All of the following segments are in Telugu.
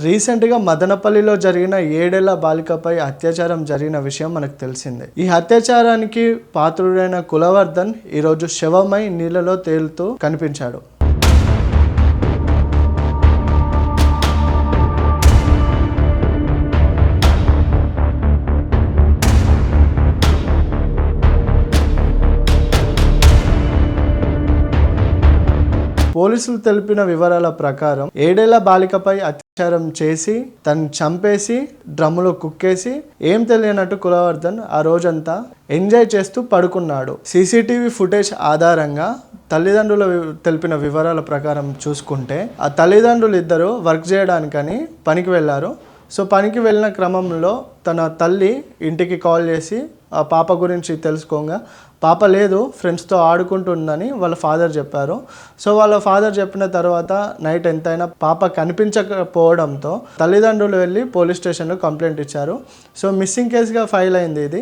రీసెంట్గా మదనపల్లిలో జరిగిన 7 ఏళ్ల బాలికపై అత్యాచారం జరిగిన విషయం మనకు తెలిసిందే. ఈ అత్యాచారానికి పాత్రుడైన కులవర్ధన్ ఈరోజు శవమై నీళ్లలో తేలుతూ కనిపించాడు. పోలీసులు తెలిపిన వివరాల ప్రకారం 7 ఏళ్ల బాలికపై అత్యాచారం చేసి తను చంపేసి డ్రమ్ములో కుక్కేసి ఏం తెలియనట్టు కులవర్ధన్ ఆ రోజంతా ఎంజాయ్ చేస్తూ పడుకున్నాడు. సీసీటీవీ ఫుటేజ్ ఆధారంగా తల్లిదండ్రులు తెలిపిన వివరాల ప్రకారం చూసుకుంటే ఆ తల్లిదండ్రులు ఇద్దరు వర్క్ చేయడానికని పనికి వెళ్ళారు. సో పనికి వెళ్ళిన క్రమంలో తన తల్లి ఇంటికి కాల్ చేసి ఆ పాప గురించి తెలుసుకోగా పాప లేదు, ఫ్రెండ్స్తో ఆడుకుంటుందని వాళ్ళ ఫాదర్ చెప్పారు. సో వాళ్ళ ఫాదర్ చెప్పిన తర్వాత నైట్ ఎంతైనా పాప కనిపించకపోవడంతో తల్లిదండ్రులు వెళ్ళి పోలీస్ స్టేషన్లో కంప్లైంట్ ఇచ్చారు. సో మిస్సింగ్ కేసుగా ఫైల్ అయింది ఇది.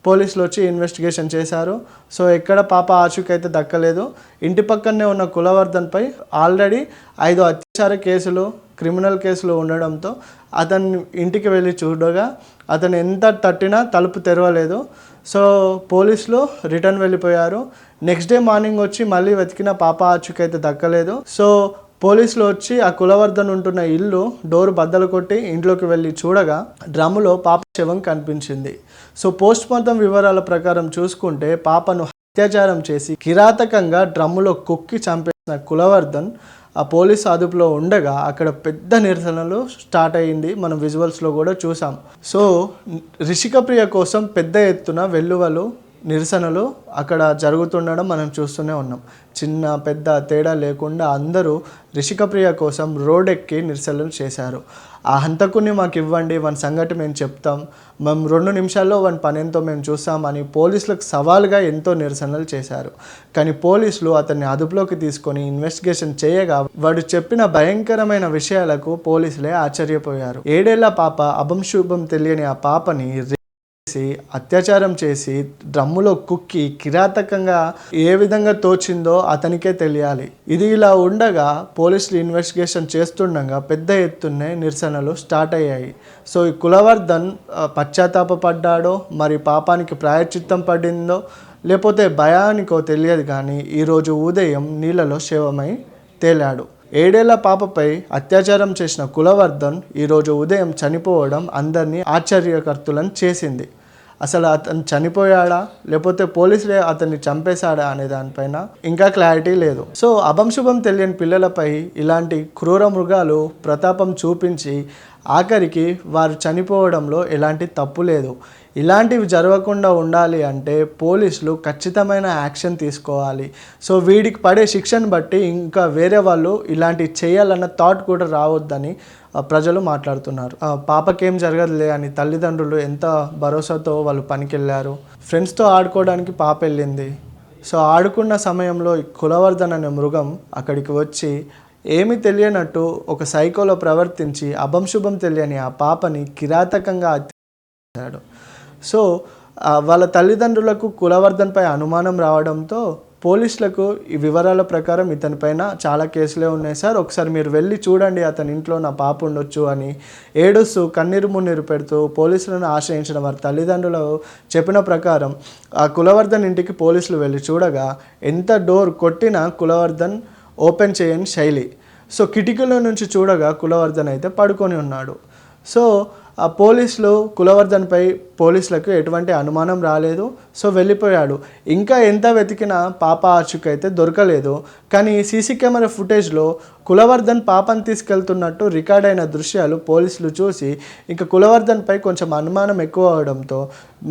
పోలీసులు వచ్చి ఇన్వెస్టిగేషన్ చేశారు. సో ఎక్కడ పాప ఆచూకీ అయితే దక్కలేదు. ఇంటి పక్కనే ఉన్న కులవర్ధన్పై ఆల్రెడీ 5 అత్యాచార కేసులు, క్రిమినల్ కేసులు ఉండడంతో అతన్ని ఇంటికి వెళ్ళి చూడగా అతను ఎంత తట్టినా తలుపు తెరవలేదు. సో పోలీసులు రిటర్న్ వెళ్ళిపోయారు. నెక్స్ట్ డే మార్నింగ్ వచ్చి మళ్ళీ వెతికిన పాప ఆచూకీ అయితే దక్కలేదు. సో పోలీసులు వచ్చి ఆ కులవర్ధన్ ఉంటున్న ఇల్లు డోర్ బద్దలు కొట్టి ఇంట్లోకి వెళ్ళి చూడగా డ్రమ్ములో పాప శవం కనిపించింది. సో పోస్ట్ మార్టం వివరాల ప్రకారం చూసుకుంటే పాపను అత్యాచారం చేసి కిరాతకంగా డ్రమ్ములో కుక్కి చంపేసిన కులవర్ధన్ ఆ పోలీస్ అదుపులో ఉండగా అక్కడ పెద్ద నిరసనలు స్టార్ట్ అయ్యింది. మనం విజువల్స్లో కూడా చూసాం. సో రిషికప్రియ కోసం పెద్ద ఎత్తున వెల్లువలు నిరసనలు అక్కడ జరుగుతుండడం మనం చూస్తూనే ఉన్నాం. చిన్న పెద్ద తేడా లేకుండా అందరూ రిషికప్రియ కోసం రోడ్ ఎక్కి నిరసనలు చేశారు. ఆ హంతకుని మాకు ఇవ్వండి, వాని సంగతి మేము చెప్తాం, మేము 2 నిమిషాల్లో వాని పనేంతో మేము చూస్తామని పోలీసులకు సవాల్గా ఎంతో నిరసనలు చేశారు. కానీ పోలీసులు అతన్ని అదుపులోకి తీసుకొని ఇన్వెస్టిగేషన్ చేయగా వాడు చెప్పిన భయంకరమైన విషయాలకు పోలీసులే ఆశ్చర్యపోయారు. 7 ఏళ్ల పాప అభంశుభం తెలియని ఆ పాపని అత్యాచారం చేసి డ్రమ్ములో కుక్కి కిరాతకంగా ఏ విధంగా తోచిందో అతనికే తెలియాలి. ఇది ఇలా ఉండగా పోలీసులు ఇన్వెస్టిగేషన్ చేస్తుండగా పెద్ద ఎత్తునే నిరసనలు స్టార్ట్ అయ్యాయి. సో ఈ కులవర్ధన్ పశ్చాత్తాపడ్డాడో, మరి పాపానికి ప్రాయశ్చిత్తం పడిందో లేకపోతే భయానికో తెలియదు, కానీ ఈరోజు ఉదయం నీళ్ళలో శవమై తేలాడు. 7 ఏళ్ల పాపపై అత్యాచారం చేసిన కులవర్ధన్ ఈరోజు ఉదయం చనిపోవడం అందరినీ ఆశ్చర్యకర్తులను చేసింది. అసలు అతను చనిపోయాడా లేకపోతే పోలీసులే అతన్ని చంపేశాడా అనే దానిపైన ఇంకా క్లారిటీ లేదు. సో అభంశుభం తెలియని పిల్లలపై ఇలాంటి క్రూర మృగాలు ప్రతాపం చూపించి ఆఖరికి వారు చనిపోవడంలో ఎలాంటి తప్పు లేదు. ఇలాంటివి జరగకుండా ఉండాలి అంటే పోలీసులు ఖచ్చితమైన యాక్షన్ తీసుకోవాలి. సో వీడికి పడే శిక్షను బట్టి ఇంకా వేరే వాళ్ళు ఇలాంటివి చేయాలన్న థాట్ కూడా రావద్దని ప్రజలు మాట్లాడుతున్నారు. పాపకేం జరగదులే అని తల్లిదండ్రులు ఎంత భరోసాతో వాళ్ళు పనికి వెళ్ళారు. ఫ్రెండ్స్తో ఆడుకోవడానికి పాప వెళ్ళింది. సో ఆడుకున్న సమయంలో కులవర్ధన్ అనే మృగం అక్కడికి వచ్చి ఏమీ తెలియనట్టు ఒక సైకోలో ప్రవర్తించి అభంశుభం తెలియని ఆ పాపని కిరాతకంగా అత్యాచారాడు. సో వాళ్ళ తల్లిదండ్రులకు కులవర్ధన్పై అనుమానం రావడంతో పోలీసులకు ఈ వివరాల ప్రకారం ఇతనిపైన చాలా కేసులే ఉన్నాయి సార్, ఒకసారి మీరు వెళ్ళి చూడండి, అతని ఇంట్లో నా పాప ఉండొచ్చు అని ఏడుస్తూ కన్నీరు మున్నీరు పెడుతూ పోలీసులను ఆశ్రయించిన వారి తల్లిదండ్రులు చెప్పిన ప్రకారం ఆ కులవర్ధన్ ఇంటికి పోలీసులు వెళ్ళి చూడగా ఎంత డోర్ కొట్టినా కులవర్ధన్ ఓపెన్ చేయని శైలి. సో కిటికీలో నుంచి చూడగా కులవర్ధన్ అయితే పడుకొని ఉన్నాడు. సో ఆ పోలీసులు కులవర్ధన్పై పోలీసులకు ఎటువంటి అనుమానం రాలేదు. సో వెళ్ళిపోయాడు. ఇంకా ఎంత వెతికినా పాప ఆచూకీ అయితే దొరకలేదు. కానీ సీసీ కెమెరా ఫుటేజ్లో కులవర్ధన్ పాపను తీసుకెళ్తున్నట్టు రికార్డ్ అయిన దృశ్యాలు పోలీసులు చూసి ఇంకా కులవర్ధన్పై కొంచెం అనుమానం ఎక్కువ అవడంతో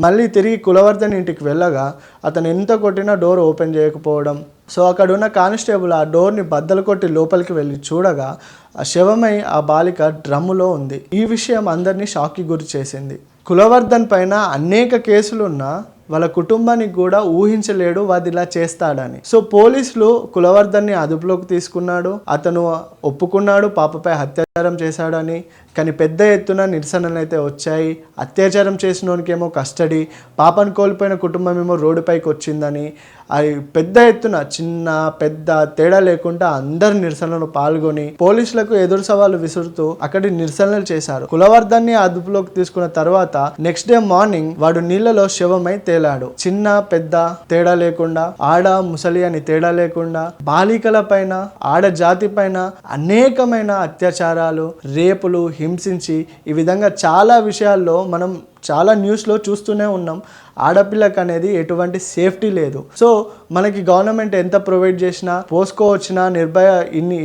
మళ్ళీ తిరిగి కులవర్ధన్ ఇంటికి వెళ్ళగా అతను ఎంత కొట్టినా డోర్ ఓపెన్ చేయకపోవడం. సో అక్కడ ఉన్న కానిస్టేబుల్ ఆ డోర్ని బద్దలు కొట్టి లోపలికి వెళ్ళి చూడగా ఆ శవమై ఆ బాలిక డ్రమ్ములో ఉంది. ఈ విషయం అందరినీ షాక్కి గురి చేసింది. కులవర్ధన్ పైన అనేక కేసులున్నా వాళ్ళ కుటుంబానికి కూడా ఊహించలేడు వాడు ఇలా చేస్తాడని. సో పోలీసులు కులవర్ధన్ని అదుపులోకి తీసుకున్నాడు. అతను ఒప్పుకున్నాడు పాపపై అత్యాచారం చేశాడని. కానీ పెద్ద ఎత్తున నిరసనలు అయితే వచ్చాయి. అత్యాచారం చేసినోనికేమో కస్టడీ, పాపను కోల్పోయిన కుటుంబం ఏమో రోడ్డుపైకి వచ్చిందని, అది పెద్ద ఎత్తున చిన్న పెద్ద తేడా లేకుండా అందరు నిరసనలు పాల్గొని పోలీసులకు ఎదురు సవాలు విసురుతూ అక్కడి నిరసనలు చేశారు. కులవర్ధన్ని అదుపులోకి తీసుకున్న తర్వాత నెక్స్ట్ డే మార్నింగ్ వాడు నీళ్లలో శవమై తేలాడు. చిన్న పెద్ద తేడా లేకుండా, ఆడ ముసలి అని తేడా లేకుండా బాలికల పైన, ఆడ జాతి పైన అనేకమైన అత్యాచారాలు, రేపులు, హింసించి ఈ విధంగా చాలా విషయాల్లో మనం చాలా న్యూస్లో చూస్తూనే ఉన్నాం. ఆడపిల్లకి అనేది ఎటువంటి సేఫ్టీ లేదు. సో మనకి గవర్నమెంట్ ఎంత ప్రొవైడ్ చేసినా, పోస్కో వచ్చినా, నిర్భయ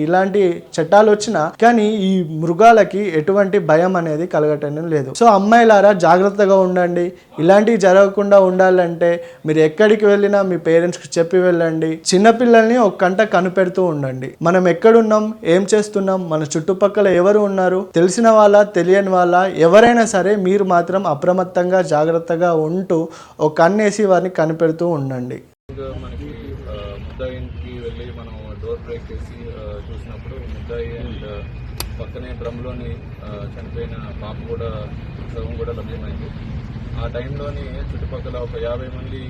ఇలాంటి చట్టాలు వచ్చినా కానీ ఈ మృగాలకి ఎటువంటి భయం అనేది కలగటం లేదు. సో అమ్మాయిలారా జాగ్రత్తగా ఉండండి. ఇలాంటివి జరగకుండా ఉండాలంటే మీరు ఎక్కడికి వెళ్ళినా మీ పేరెంట్స్కి చెప్పి వెళ్ళండి. చిన్నపిల్లల్ని ఒక కంట కనిపెడుతూ ఉండండి. మనం ఎక్కడున్నాం, ఏం చేస్తున్నాం, మన చుట్టుపక్కల ఎవరు ఉన్నారు, తెలిసిన వాళ్ళ తెలియని వాళ్ళ ఎవరైనా సరే మీరు మాత్రం అప్రమత్తంగా జాగ్రత్తగా ఉంటూ ఒక కన్నేసి వారిని కనిపెడుతూ ఉండండి. మనకి ముద్దాయి ఇంటికి వెళ్ళి మనం డోర్ బ్రేక్ చేసి చూసినప్పుడు ముద్దాయి అండ్ పక్కనే డ్రమ్లోని చనిపోయిన పాప కూడా శవం కూడా లభ్యమైంది. ఆ టైంలోని చుట్టుపక్కల ఒక 50 మంది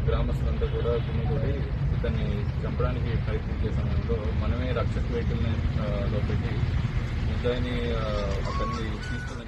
గ్రామస్తులంతా కూడా గుమిగూడి ఇతన్ని చంపడానికి ప్రయత్నించే సమయంలో మనమే రక్షక వెహికల్ని లో పెట్టి ముద్దాయిని అతన్ని తీసుకుని